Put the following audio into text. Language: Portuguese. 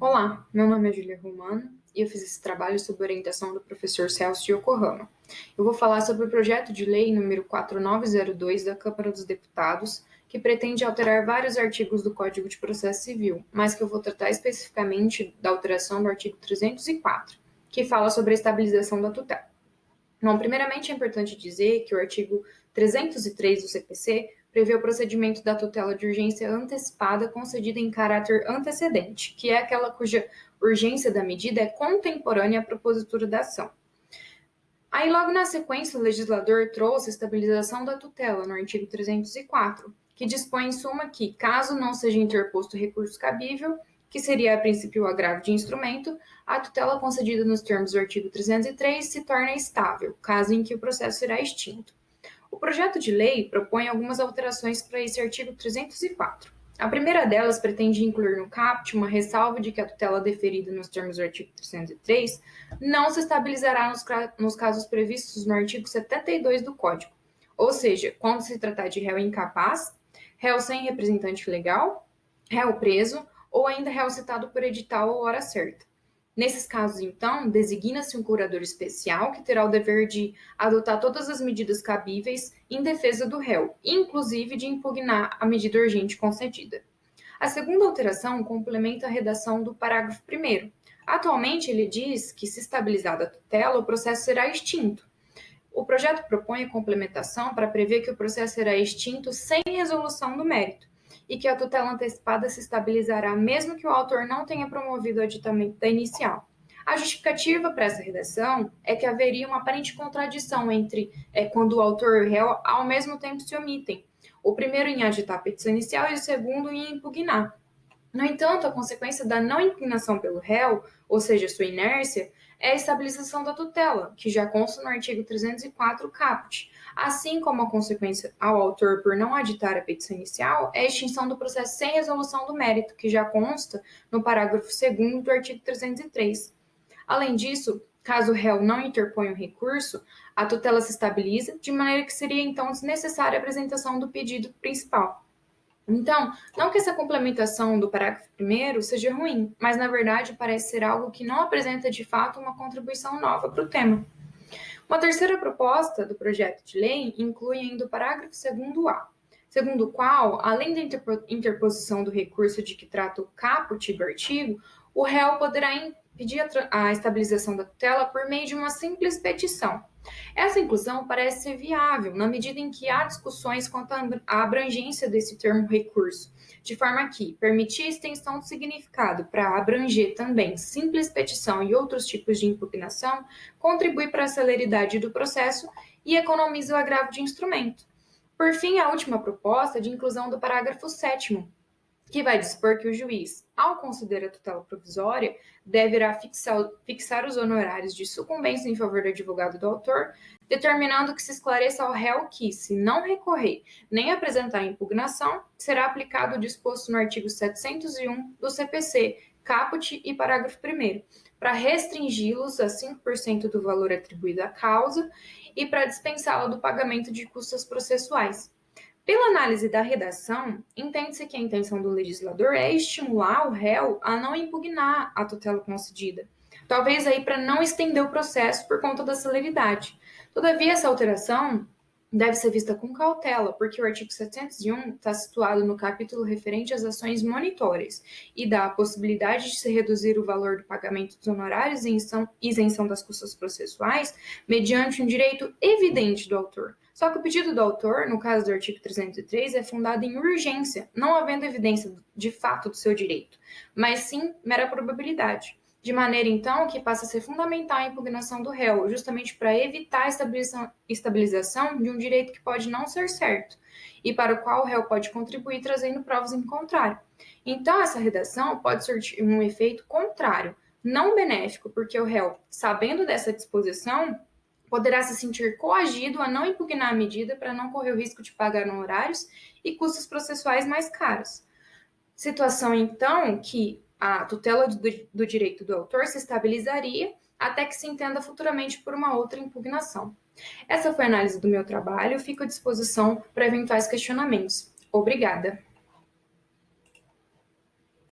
Olá, meu nome é Júlia Romano e eu fiz esse trabalho sob orientação do professor Celso Yokohama. Eu vou falar sobre o projeto de lei número 4902 da Câmara dos Deputados, que pretende alterar vários artigos do Código de Processo Civil, mas que eu vou tratar especificamente da alteração do artigo 304, que fala sobre a estabilização da tutela. Bom, primeiramente é importante dizer que o artigo 303 do CPC prevê o procedimento da tutela de urgência antecipada concedida em caráter antecedente, que é aquela cuja urgência da medida é contemporânea à propositura da ação. Aí, logo na sequência, o legislador trouxe a estabilização da tutela no artigo 304, que dispõe em suma que, caso não seja interposto recurso cabível, que seria a princípio o agravo de instrumento, a tutela concedida nos termos do artigo 303 se torna estável, caso em que o processo será extinto. O projeto de lei propõe algumas alterações para esse artigo 304. A primeira delas pretende incluir no caput uma ressalva de que a tutela deferida nos termos do artigo 303 não se estabilizará nos casos previstos no artigo 72 do Código, ou seja, quando se tratar de réu incapaz, réu sem representante legal, réu preso ou ainda réu citado por edital ou hora certa. Nesses casos, então, designa-se um curador especial que terá o dever de adotar todas as medidas cabíveis em defesa do réu, inclusive de impugnar a medida urgente concedida. A segunda alteração complementa a redação do parágrafo 1º. Atualmente, ele diz que, se estabilizada a tutela, o processo será extinto. O projeto propõe a complementação para prever que o processo será extinto sem resolução do mérito e que a tutela antecipada se estabilizará mesmo que o autor não tenha promovido o aditamento da inicial. A justificativa para essa redação é que haveria uma aparente contradição entre quando o autor e o réu ao mesmo tempo se omitem, o primeiro em aditar a petição inicial e o segundo em impugnar. No entanto, a consequência da não impugnação pelo réu, ou seja, sua inércia, é a estabilização da tutela, que já consta no artigo 304 caput, assim como a consequência ao autor por não aditar a petição inicial é a extinção do processo sem resolução do mérito, que já consta no parágrafo 2º do artigo 303. Além disso, caso o réu não interponha o recurso, a tutela se estabiliza, de maneira que seria então desnecessária a apresentação do pedido principal. Então, não que essa complementação do parágrafo 1º seja ruim, mas na verdade parece ser algo que não apresenta de fato uma contribuição nova para o tema. Uma terceira proposta do projeto de lei inclui ainda o parágrafo 2º-A, segundo o qual, além da interposição do recurso de que trata o caput do artigo, o réu poderá impedir a estabilização da tutela por meio de uma simples petição. Essa inclusão parece ser viável na medida em que há discussões quanto à abrangência desse termo recurso, de forma que permitir a extensão do significado para abranger também simples petição e outros tipos de impugnação contribui para a celeridade do processo e economiza o agravo de instrumento. Por fim, a última proposta de inclusão do parágrafo 7º, que vai dispor que o juiz, ao considerar a tutela provisória, deverá fixar os honorários de sucumbência em favor do advogado do autor, determinando que se esclareça ao réu que, se não recorrer nem apresentar impugnação, será aplicado o disposto no artigo 701 do CPC, caput e parágrafo 1º, para restringi-los a 5% do valor atribuído à causa e para dispensá-la do pagamento de custas processuais. Pela análise da redação, entende-se que a intenção do legislador é estimular o réu a não impugnar a tutela concedida, talvez aí para não estender o processo por conta da celeridade. Todavia, essa alteração deve ser vista com cautela, porque o artigo 701 está situado no capítulo referente às ações monitórias e dá a possibilidade de se reduzir o valor do pagamento dos honorários e isenção das custas processuais mediante um direito evidente do autor. Só que o pedido do autor, no caso do artigo 303, é fundado em urgência, não havendo evidência de fato do seu direito, mas sim mera probabilidade. De maneira, então, que passa a ser fundamental a impugnação do réu, justamente para evitar a estabilização de um direito que pode não ser certo, e para o qual o réu pode contribuir trazendo provas em contrário. Então, essa redação pode surtir um efeito contrário, não benéfico, porque o réu, sabendo dessa disposição, poderá se sentir coagido a não impugnar a medida para não correr o risco de pagar honorários e custos processuais mais caros. Situação, então, que a tutela do direito do autor se estabilizaria até que se entenda futuramente por uma outra impugnação. Essa foi a análise do meu trabalho, fico à disposição para eventuais questionamentos. Obrigada!